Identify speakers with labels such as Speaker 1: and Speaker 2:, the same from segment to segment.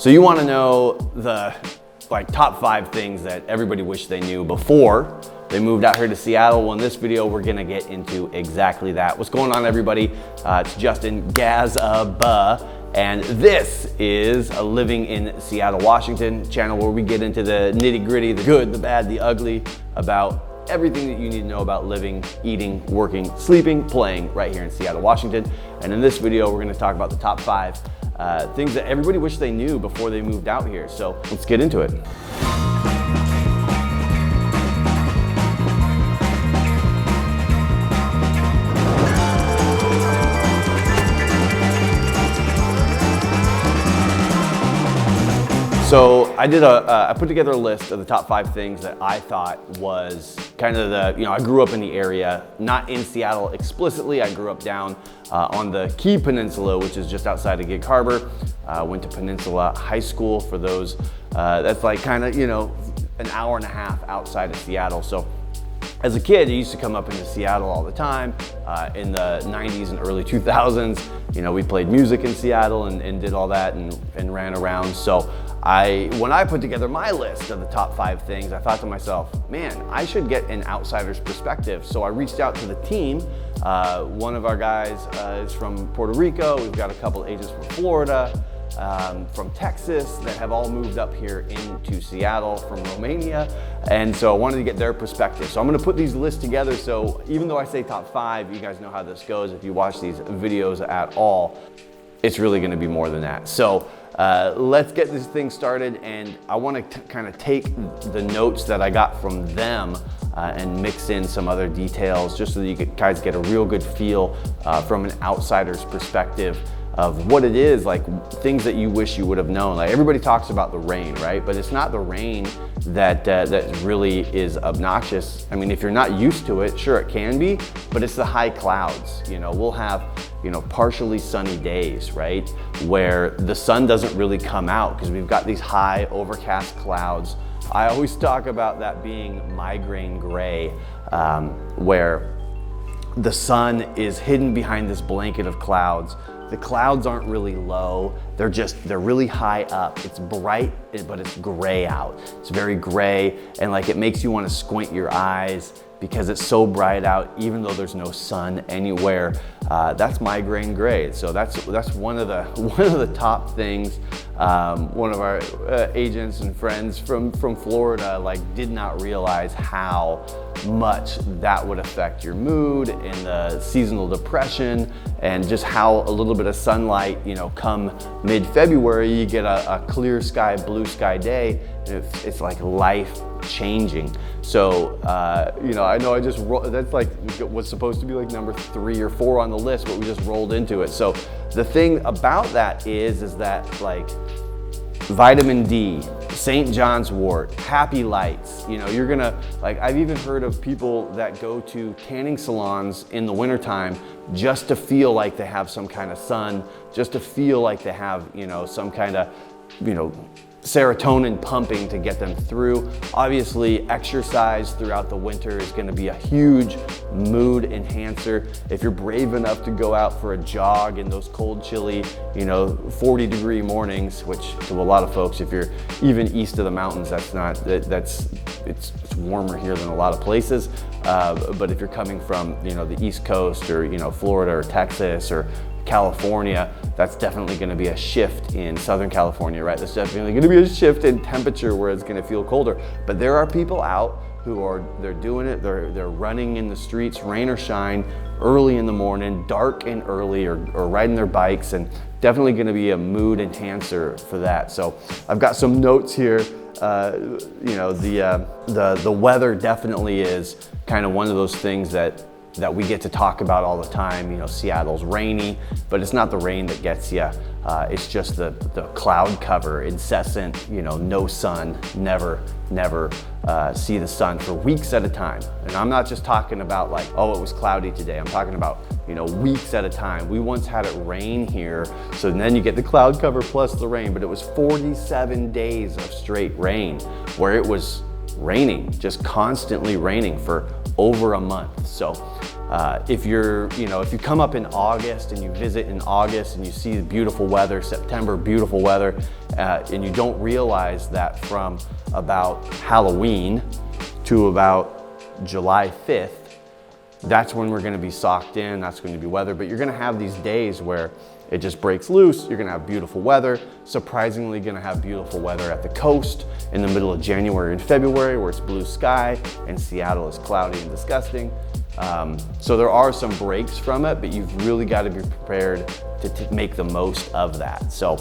Speaker 1: So you want to know the top 5 things that everybody wished they knew before they moved out here to Seattle. Well, in this video, we're gonna get into exactly that. What's going on, everybody? It's Justin Gazaba, and this is a Living in Seattle, Washington channel where we get into the nitty gritty, the good, the bad, the ugly, about everything that you need to know about living, eating, working, sleeping, playing right here in Seattle, Washington. And in this video, we're gonna talk about the top 5 things that everybody wished they knew before they moved out here. So let's get into it. So I put together a list of the top 5 things that I thought was kind of I grew up in the area, not in Seattle explicitly. I grew up down on the Key Peninsula, which is just outside of Gig Harbor. Went to Peninsula High School for those. That's like kind of, an hour and a half outside of Seattle. So as a kid, I used to come up into Seattle all the time. In the 90s and early 2000s, we played music in Seattle and did all that and ran around. So when I put together my list of the top 5 things, I thought to myself, man, I should get an outsider's perspective. So I reached out to the team. One of our guys is from Puerto Rico. We've got a couple agents from Florida, from Texas that have all moved up here into Seattle from Romania. And so I wanted to get their perspective. So I'm gonna put these lists together. So even though I say top 5, you guys know how this goes. If you watch these videos at all, it's really gonna be more than that. So let's get this thing started. And I wanna kind of take the notes that I got from them and mix in some other details just so that you guys get a real good feel from an outsider's perspective of what it is, like things that you wish you would have known. Like everybody talks about the rain, right? But it's not the rain that really is obnoxious. I mean, if you're not used to it, sure it can be, but it's the high clouds. We'll have partially sunny days, right? Where the sun doesn't really come out because we've got these high overcast clouds. I always talk about that being Migraine Grade, where the sun is hidden behind this blanket of clouds. The clouds aren't really low, they're really high up. It's bright, but it's gray out. It's very gray, and it makes you want to squint your eyes because it's so bright out, even though there's no sun anywhere. That's Migraine Grade. So that's one of the top things. One of our agents and friends from Florida did not realize how much that would affect your mood and the seasonal depression, and just how a little bit of sunlight, come mid-February, you get a clear sky, blue sky day, and it's like life changing. So, I know that's what's supposed to be number 3 or 4 on the list, but we just rolled into it. So the thing about that is that vitamin D, St. John's wort, happy lights, you're gonna, I've even heard of people that go to tanning salons in the wintertime just to feel like they have some kind of sun, just to feel like they have, some kind of, serotonin pumping to get them through. Obviously, exercise throughout the winter is gonna be a huge mood enhancer. If you're brave enough to go out for a jog in those cold, chilly, 40-degree mornings, which to a lot of folks, if you're even east of the mountains, it's warmer here than a lot of places. But if you're coming from, the East Coast or, Florida or Texas or California, that's definitely going to be a shift in Southern California, right? There's definitely going to be a shift in temperature where it's going to feel colder. But there are people out who they're doing it, they're running in the streets, rain or shine, early in the morning, dark and early, or riding their bikes, and definitely going to be a mood enhancer for that. So I've got some notes here. The weather definitely is kind of one of those things that we get to talk about all the time. Seattle's rainy, but it's not the rain that gets you. It's just the cloud cover, incessant, no sun, never see the sun for weeks at a time. And I'm not just talking about oh, it was cloudy today. I'm talking about, weeks at a time. We once had it rain here, so then you get the cloud cover plus the rain, but it was 47 days of straight rain where it was raining, just constantly raining for over a month. So if you come up in August and you visit in August and you see beautiful weather, September, beautiful weather, and you don't realize that from about Halloween to about July 5th, that's when we're gonna be socked in, that's going to be weather. But you're gonna have these days where it just breaks loose, you're gonna have beautiful weather, surprisingly gonna have beautiful weather at the coast in the middle of January and February where it's blue sky and Seattle is cloudy and disgusting. So there are some breaks from it, but you've really got to be prepared to make the most of that. So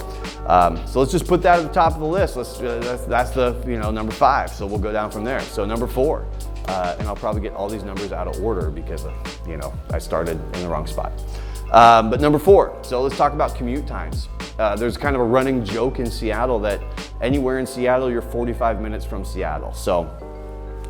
Speaker 1: let's just put that at the top of the list. That's the number 5. So we'll go down from there. So number 4, and I'll probably get all these numbers out of order because I started in the wrong spot. But number 4. So let's talk about commute times. There's kind of a running joke in Seattle that anywhere in Seattle, you're 45 minutes from Seattle. So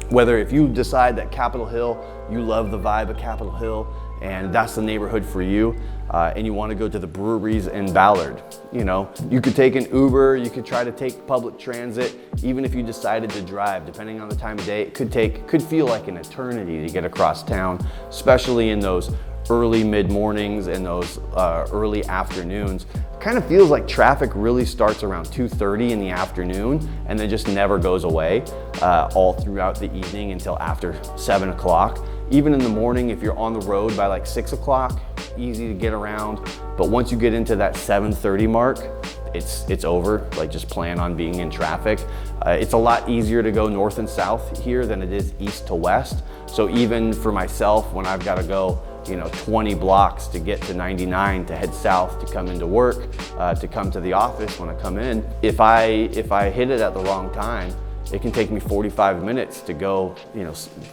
Speaker 1: whether if you decide that Capitol Hill, you love the vibe of Capitol Hill and that's the neighborhood for you, and you want to go to the breweries in Ballard, you could take an Uber, you could try to take public transit. Even if you decided to drive, depending on the time of day, it could feel like an eternity to get across town, especially in those early mid-mornings and those early afternoons. Kind of feels like traffic really starts around 2:30 in the afternoon and then just never goes away all throughout the evening until after 7 o'clock. Even in the morning, if you're on the road by like 6 o'clock, easy to get around. But once you get into that 7:30 mark, it's over. Like, just plan on being in traffic. It's a lot easier to go north and south here than it is east to west. So even for myself, when I've got to go 20 blocks to get to 99 to head south to come into work, to come to the office when I come in, if I hit it at the wrong time, it can take me 45 minutes to go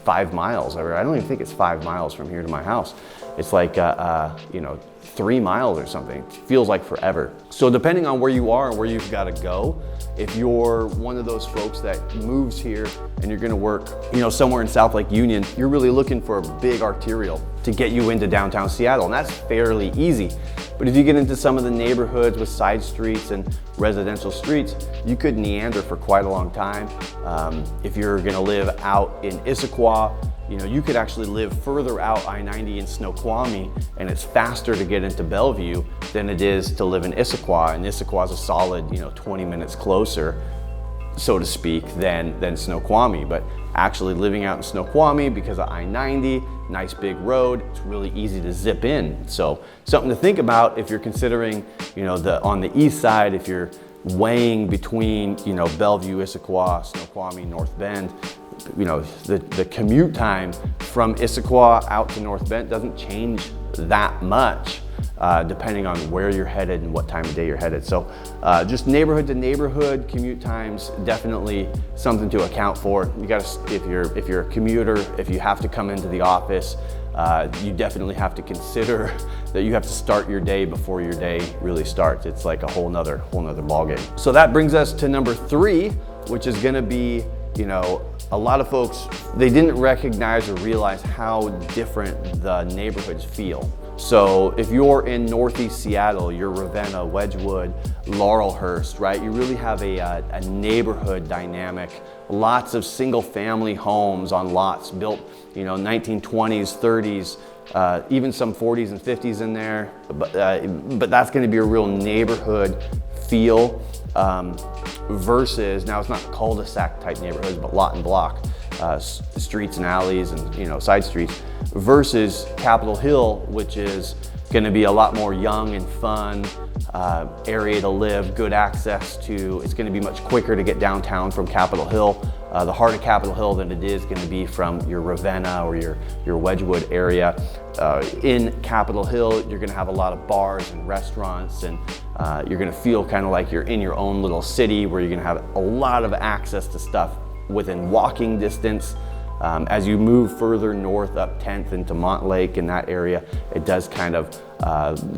Speaker 1: 5 miles. I don't even think it's 5 miles from here to my house. It's like 3 miles or something. It feels like forever. So depending on where you are and where you've got to go, if you're one of those folks that moves here and you're gonna work somewhere in South Lake Union, you're really looking for a big arterial to get you into downtown Seattle, and that's fairly easy. But if you get into some of the neighborhoods with side streets and residential streets, you could meander for quite a long time. If you're gonna live out in Issaquah, you could actually live further out I-90 in Snoqualmie, and it's faster to get into Bellevue than it is to live in Issaquah. And Issaquah is a solid 20 minutes closer, so to speak, than Snoqualmie. But actually living out in Snoqualmie, because of I-90, nice big road, it's really easy to zip in. So something to think about if you're considering, on the east side, if you're weighing between, Bellevue, Issaquah, Snoqualmie, North Bend, the commute time from Issaquah out to North Bend doesn't change that much, depending on where you're headed and what time of day you're headed. So just neighborhood to neighborhood commute times, definitely something to account for. You got to, if you're a commuter, if you have to come into the office, you definitely have to consider that you have to start your day before your day really starts. It's like a whole nother ballgame. So that brings us to number 3, which is going to be, a lot of folks, they didn't recognize or realize how different the neighborhoods feel. So if you're in Northeast Seattle, you're Ravenna, Wedgwood, Laurelhurst, right? You really have a neighborhood dynamic. Lots of single family homes on lots built, 1920s, 30s, even some 40s and 50s in there. But that's gonna be a real neighborhood feel. Versus, now it's not cul-de-sac type neighborhoods, but lot and block, streets and alleys and side streets, versus Capitol Hill, which is gonna be a lot more young and fun, area to live, good access to. It's gonna be much quicker to get downtown from Capitol Hill, the heart of Capitol Hill, than it is gonna be from your Ravenna or your Wedgwood area. In Capitol Hill, you're gonna have a lot of bars and restaurants, and you're gonna feel kind of like you're in your own little city where you're gonna have a lot of access to stuff within walking distance. As you move further north up 10th into Montlake in that area, it does kind of,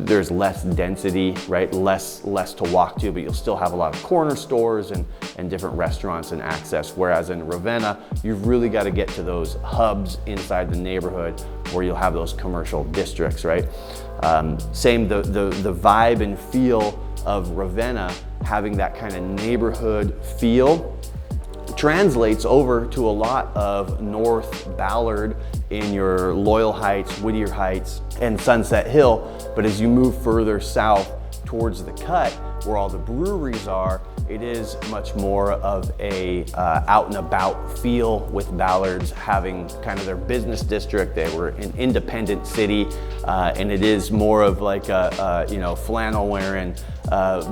Speaker 1: there's less density, right? Less to walk to, but you'll still have a lot of corner stores and different restaurants and access. Whereas in Ravenna, you've really got to get to those hubs inside the neighborhood where you'll have those commercial districts, right? Same, the vibe and feel of Ravenna, having that kind of neighborhood feel, translates over to a lot of North Ballard in your Loyal Heights, Whittier Heights, and Sunset Hill. But as you move further south towards the cut, where all the breweries are, it is much more of a out and about feel, with Ballard's having kind of their business district. They were an independent city, and it is more of like a flannel wearing,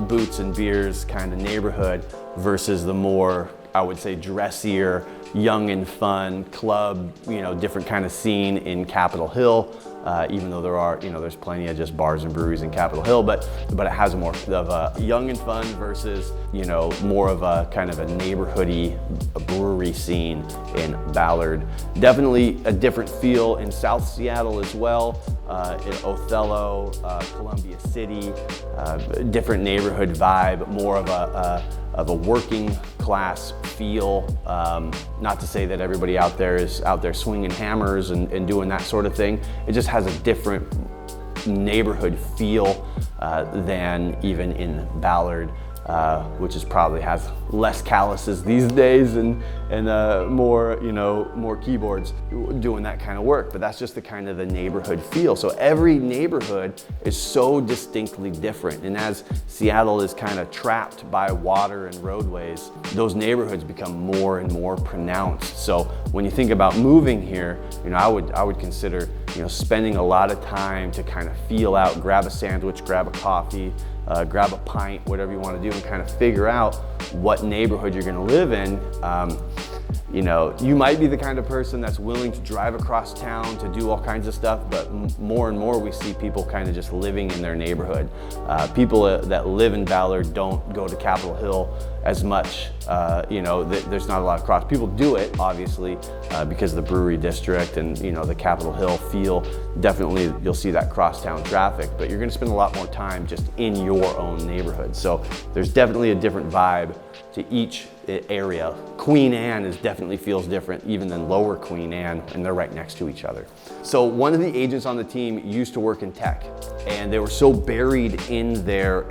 Speaker 1: boots and beers kind of neighborhood versus the more, I would say, dressier, young and fun club, different kind of scene in Capitol Hill. Even though there are, there's plenty of just bars and breweries in Capitol Hill, but it has more of a young and fun versus, more of a kind of a neighborhoody brewery scene in Ballard. Definitely a different feel in South Seattle as well, in Othello, Columbia City, different neighborhood vibe, more of a working class feel. Not to say that everybody out there is out there swinging hammers and doing that sort of thing. It just has a different neighborhood feel than even in Ballard, which is probably has less calluses these days and more keyboards doing that kind of work. But that's just the kind of the neighborhood feel. So every neighborhood is so distinctly different. And as Seattle is kind of trapped by water and roadways, those neighborhoods become more and more pronounced. So when you think about moving here, I would consider spending a lot of time to kind of feel out, grab a sandwich, grab a coffee, grab a pint, whatever you want to do, and kind of figure out what neighborhood you're going to live in. You might be the kind of person that's willing to drive across town to do all kinds of stuff, but more and more we see people kind of just living in their neighborhood. People that live in Ballard don't go to Capitol Hill as much. There's not a lot of cross. People do it, obviously, because of the brewery district and the Capitol Hill feel. Definitely you'll see that crosstown traffic, but you're going to spend a lot more time just in your own neighborhood. So there's definitely a different vibe to each area. Queen Anne definitely feels different even than Lower Queen Anne, and they're right next to each other. So one of the agents on the team used to work in tech, and they were so buried in their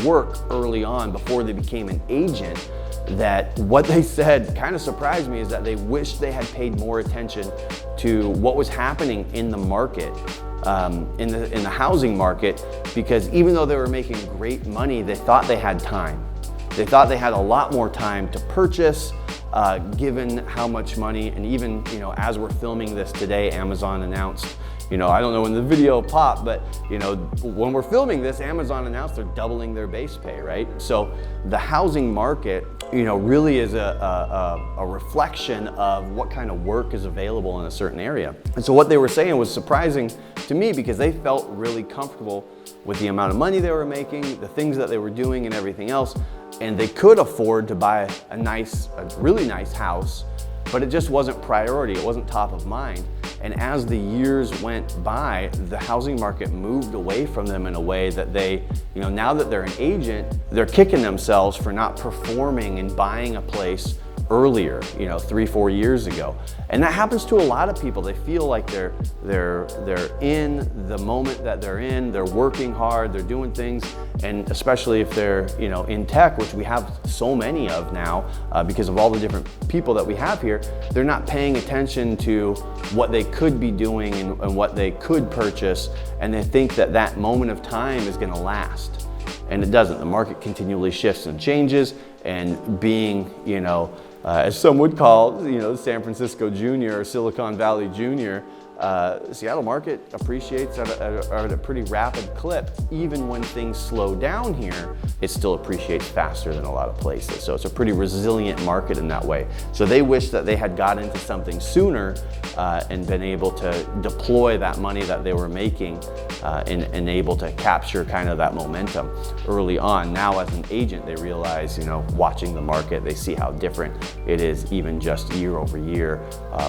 Speaker 1: work early on before they became an agent that what they said kind of surprised me, is that they wished they had paid more attention to what was happening in the market, in the housing market, because even though they were making great money, they thought they had time. They thought they had a lot more time to purchase, given how much money, and even, as we're filming this today, Amazon announced, I don't know when the video popped, but when we're filming this, Amazon announced they're doubling their base pay, right? So the housing market, really is a reflection of what kind of work is available in a certain area. And so what they were saying was surprising to me, because they felt really comfortable with the amount of money they were making, the things that they were doing and everything else. And they could afford to buy a really nice house, but it just wasn't priority. It wasn't top of mind. And as the years went by, the housing market moved away from them in a way that they, now that they're an agent, they're kicking themselves for not performing and buying a place earlier, 3-4 years ago. And that happens to a lot of people. They feel like they're in the moment that they're in, they're working hard, they're doing things, and especially if they're in tech, which we have so many of now because of all the different people that we have here, they're not paying attention to what they could be doing and what they could purchase, and they think that that moment of time is going to last. And it doesn't. The market continually shifts and changes, and being, as some would call, San Francisco Junior or Silicon Valley Junior, Seattle market appreciates at a pretty rapid clip. Even when things slow down here, it still appreciates faster than a lot of places. So it's a pretty resilient market in that way. So they wish that they had got into something sooner and been able to deploy that money that they were making and able to capture kind of that momentum early on. Now as an agent, they realize, watching the market, they see how different it is even just year over year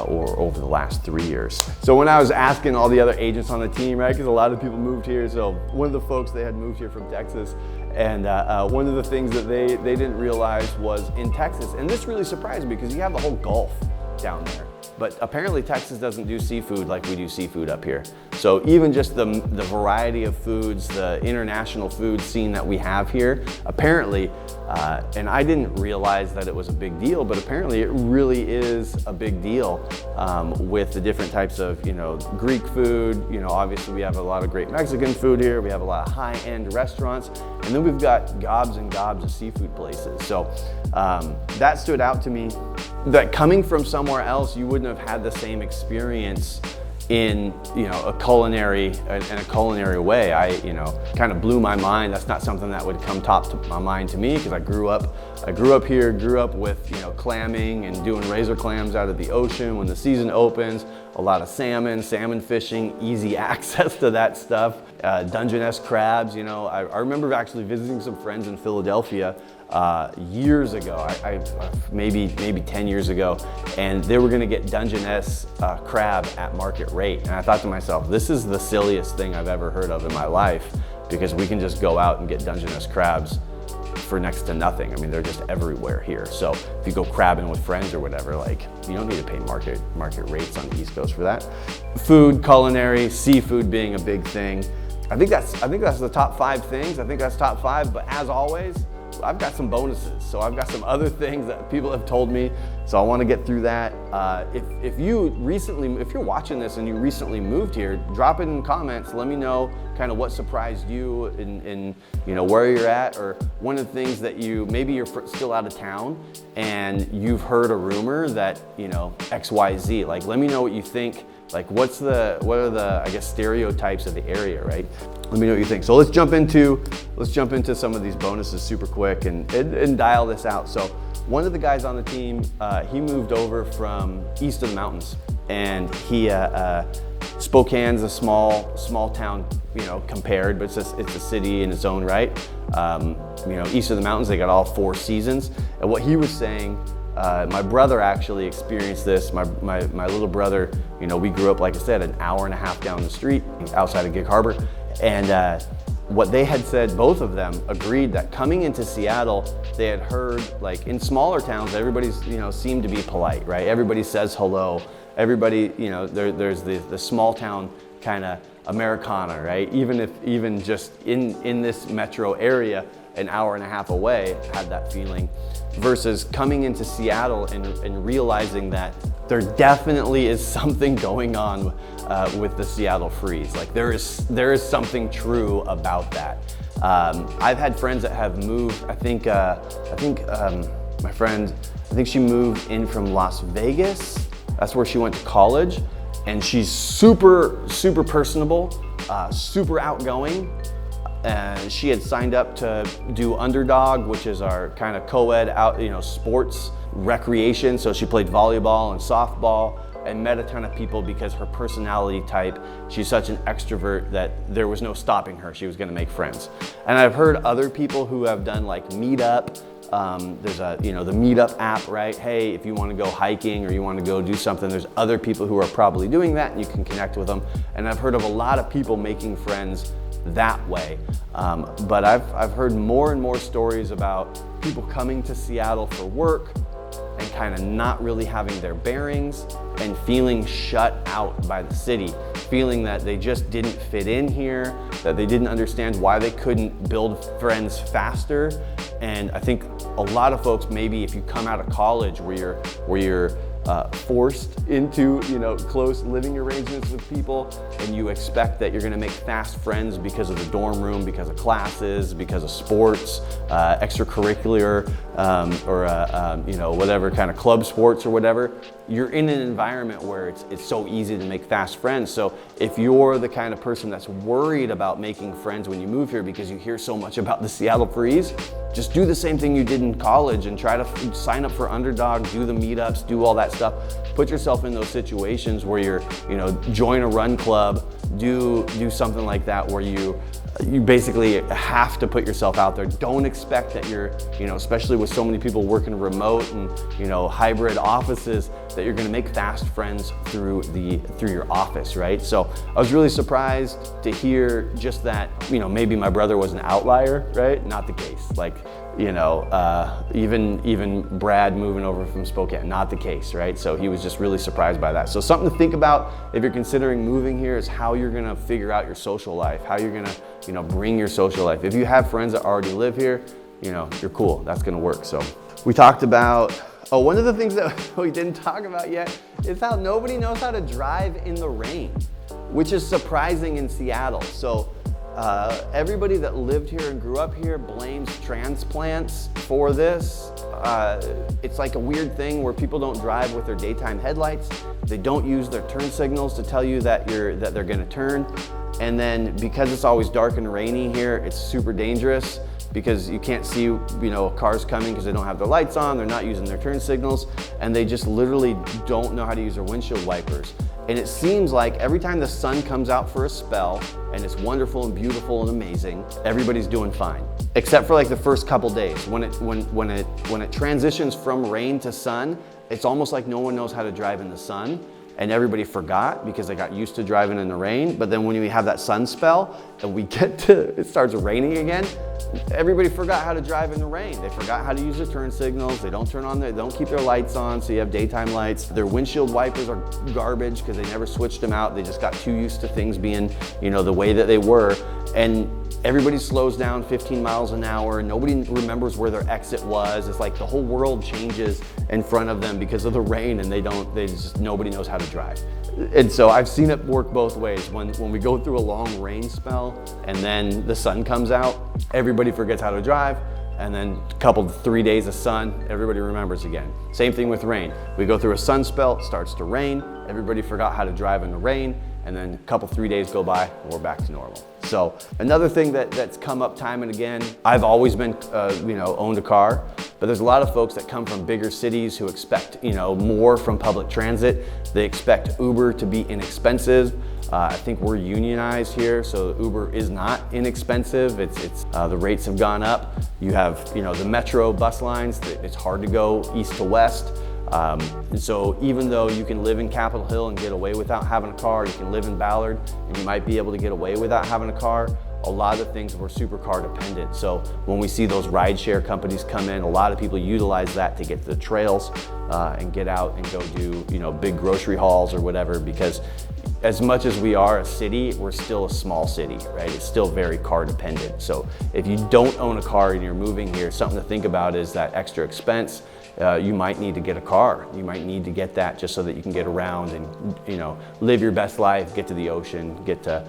Speaker 1: or over the last 3 years. So when I was asking all the other agents on the team, right, because a lot of people moved here, so one of the folks, they had moved here from Texas, and one of the things that they didn't realize was in Texas, and this really surprised me because you have the whole Gulf down there. but apparently Texas doesn't do seafood like we do seafood up here. So even just the variety of foods, the international food scene that we have here, apparently, and I didn't realize that it was a big deal, but apparently it really is a big deal with the different types of, Greek food. Obviously we have a lot of great Mexican food here. We have a lot of high-end restaurants, and then we've got gobs and gobs of seafood places. So that stood out to me, that coming from somewhere else, you wouldn't have had the same experience in a culinary way. I kind of blew my mind. That's not something that would come top to my mind to me, because I grew up here, grew up with clamming and doing razor clams out of the ocean when the season opens. A lot of salmon fishing, easy access to that stuff. Dungeness crabs. I remember actually visiting some friends in Philadelphia years ago, maybe 10 years ago, and they were gonna get Dungeness crab at market rate. And I thought to myself, this is the silliest thing I've ever heard of in my life, because we can just go out and get Dungeness crabs for next to nothing. I mean, they're just everywhere here. So if you go crabbing with friends or whatever, you don't need to pay market rates on the East Coast for that. Food, culinary, seafood being a big thing. I think that's the top 5 things. I think that's top 5, but as always, I've got some bonuses. So I've got some other things that people have told me, so I want to get through that. If you're watching this and you recently moved here, drop it in comments. Let me know kind of what surprised you in where you're at, or one of the things that maybe you're still out of town and you've heard a rumor that XYZ. Let me know what you think. What are the I guess stereotypes of the area, right? Let me know what you think. So let's jump into some of these bonuses super quick and dial this out. So one of the guys on the team, he moved over from east of the mountains, and Spokane's a small town, compared, but it's a city in its own right. East of the mountains, they got all 4 seasons. And what he was saying, my brother actually experienced this. My little brother, we grew up, like I said, an hour and a half down the street outside of Gig Harbor. And what they had said, both of them agreed that coming into Seattle, they had heard, in smaller towns, everybody's, seemed to be polite, right? Everybody says hello. Everybody, there's the small town kind of Americana, right? Even just in this metro area, an hour and a half away, had that feeling, versus coming into Seattle and realizing that there definitely is something going on with the Seattle freeze. There is something true about that. I've had friends that have moved. I think my friend, she moved in from Las Vegas. That's where she went to college, and she's super personable, super outgoing. She had signed up to do Underdog, which is our kind of co-ed sports recreation. So she played volleyball and softball and met a ton of people because her personality type, she's such an extrovert that there was no stopping her. She was gonna make friends. And I've heard other people who have done Meetup. There's the Meetup app, right? Hey, if you want to go hiking or you want to go do something, there's other people who are probably doing that, and you can connect with them. And I've heard of a lot of people making friends that way. But I've heard more and more stories about people coming to Seattle for work and kind of not really having their bearings and feeling shut out by the city, feeling that they just didn't fit in here, that they didn't understand why they couldn't build friends faster. And I think a lot of folks, maybe if you come out of college where you're forced into close living arrangements with people, and you expect that you're going to make fast friends because of the dorm room, because of classes, because of sports, extracurricular, or whatever kind of club sports or whatever. You're in an environment where it's so easy to make fast friends. So if you're the kind of person that's worried about making friends when you move here because you hear so much about the Seattle freeze, just do the same thing you did in college and try to sign up for Underdog, do the meetups, do all that stuff. Put yourself in those situations where you're, join a run club, do something like that where you basically have to put yourself out there. Don't expect that you're, especially with so many people working remote and, hybrid offices, that you're gonna make fast friends through your office, right? So I was really surprised to hear just that, maybe my brother was an outlier, right? Not the case. even Brad moving over from Spokane, not the case, right? So he was just really surprised by that. So something to think about if you're considering moving here is how you're gonna figure out your social life, how you're gonna, bring your social life. If you have friends that already live here, you're cool, that's gonna work. So we talked about, one of the things that we didn't talk about yet is how nobody knows how to drive in the rain, which is surprising in Seattle. So everybody that lived here and grew up here blames transplants for this. It's like a weird thing where people don't drive with their daytime headlights. They don't use their turn signals to tell you that they're gonna turn. And then because it's always dark and rainy here, it's super dangerous because you can't see, cars coming because they don't have their lights on, they're not using their turn signals, and they just literally don't know how to use their windshield wipers. And it seems like every time the sun comes out for a spell, and it's wonderful and beautiful and amazing, everybody's doing fine. Except for like the first couple days. When it transitions from rain to sun, it's almost like no one knows how to drive in the sun. And everybody forgot because they got used to driving in the rain. But then when we have that sun spell and it starts raining again, everybody forgot how to drive in the rain. They forgot how to use their turn signals. They don't keep their lights on, so you have daytime lights. Their windshield wipers are garbage because they never switched them out. They just got too used to things being, the way that they were. And everybody slows down 15 miles an hour. Nobody remembers where their exit was. It's like the whole world changes in front of them because of the rain, and nobody knows how to drive. And so I've seen it work both ways. When we go through a long rain spell and then the sun comes out, everybody forgets how to drive. And then a couple, 3 days of sun, everybody remembers again. Same thing with rain. We go through a sun spell, it starts to rain, everybody forgot how to drive in the rain, and then a couple, 3 days go by, and we're back to normal. So another thing that's come up time and again, I've always been, owned a car, but there's a lot of folks that come from bigger cities who expect, more from public transit. They expect Uber to be inexpensive. I think we're unionized here, so Uber is not inexpensive. The rates have gone up. You have, the metro bus lines. It's hard to go east to west. And so even though you can live in Capitol Hill and get away without having a car, you can live in Ballard and you might be able to get away without having a car. A lot of the things we're super car dependent. So when we see those rideshare companies come in, a lot of people utilize that to get to the trails and get out and go do, big grocery hauls or whatever, because as much as we are a city, we're still a small city, right? It's still very car dependent. So if you don't own a car and you're moving here, something to think about is that extra expense. You might need to get a car. You might need to get that just so that you can get around and, live your best life, get to the ocean, get to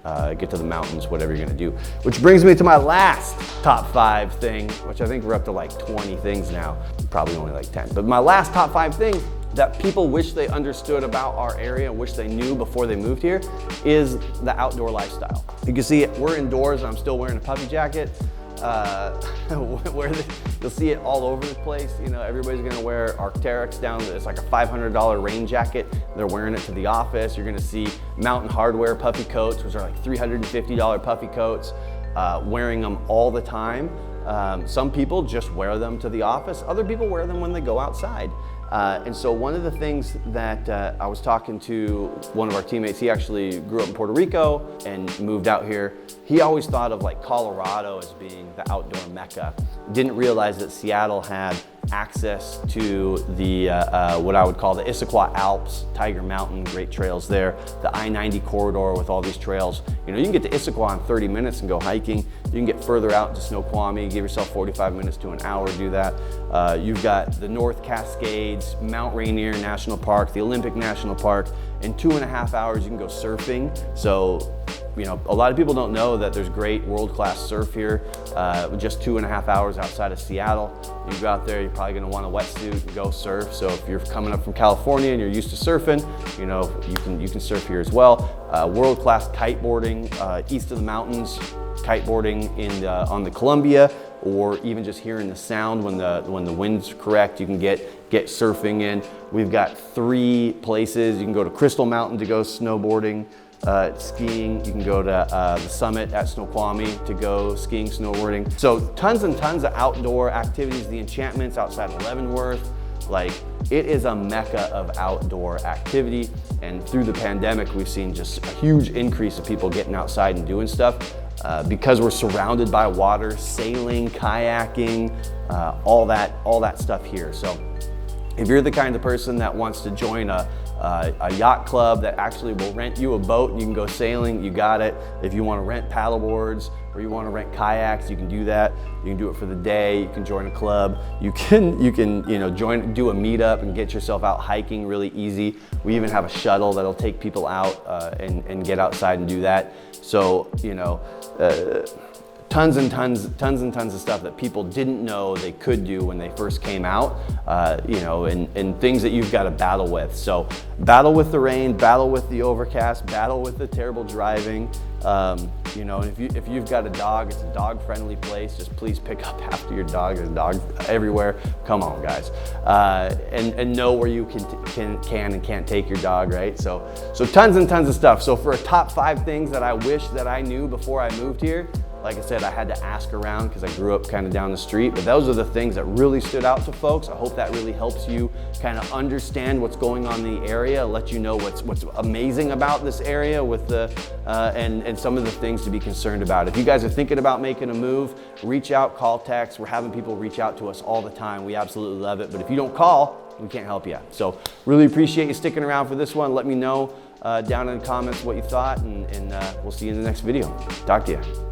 Speaker 1: the mountains, whatever you're gonna do. Which brings me to my last top 5 thing, which I think we're up to like 20 things now, probably only like 10. But my last top 5 thing that people wish they understood about our area and wish they knew before they moved here is the outdoor lifestyle. You can see we're indoors and I'm still wearing a puffy jacket. You'll see it all over the place. Everybody's gonna wear Arc'teryx down. It's like a $500 rain jacket. They're wearing it to the office. You're gonna see Mountain Hardwear puffy coats, which are like $350 puffy coats, wearing them all the time. Some people just wear them to the office. Other people wear them when they go outside. And so one of the things that I was talking to one of our teammates, he actually grew up in Puerto Rico and moved out here. He always thought of like Colorado as being the outdoor mecca. Didn't realize that Seattle had access to the what I would call the Issaquah Alps, Tiger Mountain, great trails there, the I-90 corridor with all these trails. You can get to Issaquah in 30 minutes and go hiking. You can get further out to Snoqualmie, give yourself 45 minutes to an hour to do that. You've got the North Cascades, Mount Rainier National Park, the Olympic National Park. In 2.5 hours, you can go surfing. So, a lot of people don't know that there's great world-class surf here, just 2.5 hours outside of Seattle. You go out there, you're probably gonna want a wetsuit and go surf. So if you're coming up from California and you're used to surfing, you can surf here as well. World-class kiteboarding, east of the mountains, kiteboarding on the Columbia, or even just hearing the sound when the wind's correct, you can get surfing in. We've got 3 places. You can go to Crystal Mountain to go snowboarding, skiing. You can go to the summit at Snoqualmie to go skiing, snowboarding. So tons and tons of outdoor activities. The Enchantments outside of Leavenworth. Like, it is a mecca of outdoor activity. And through the pandemic, we've seen just a huge increase of people getting outside and doing stuff. because we're surrounded by water, sailing, kayaking, all that stuff here. So if you're the kind of person that wants to join a yacht club that actually will rent you a boat and you can go sailing, you got it. If you want to rent paddle boards or you want to rent kayaks, you can do that. You can do it for the day. You can join a club. You can do a meetup and get yourself out hiking really easy. We even have a shuttle that'll take people out and get outside and do that. So tons and tons of stuff that people didn't know they could do when they first came out, and things that you've got to battle with. So battle with the rain, battle with the overcast, battle with the terrible driving. And if you've got a dog, it's a dog-friendly place. Just please pick up after your dog. There's dogs everywhere. Come on, guys, and know where you can and can't take your dog, right? So tons and tons of stuff. So for a top 5 things that I wish that I knew before I moved here, like I said, I had to ask around because I grew up kind of down the street, but those are the things that really stood out to folks. I hope that really helps you kind of understand what's going on in the area, let you know what's amazing about this area with and some of the things to be concerned about. If you guys are thinking about making a move, reach out, call, text. We're having people reach out to us all the time. We absolutely love it, but if you don't call, we can't help you. So really appreciate you sticking around for this one. Let me know down in the comments what you thought, and we'll see you in the next video. Talk to you.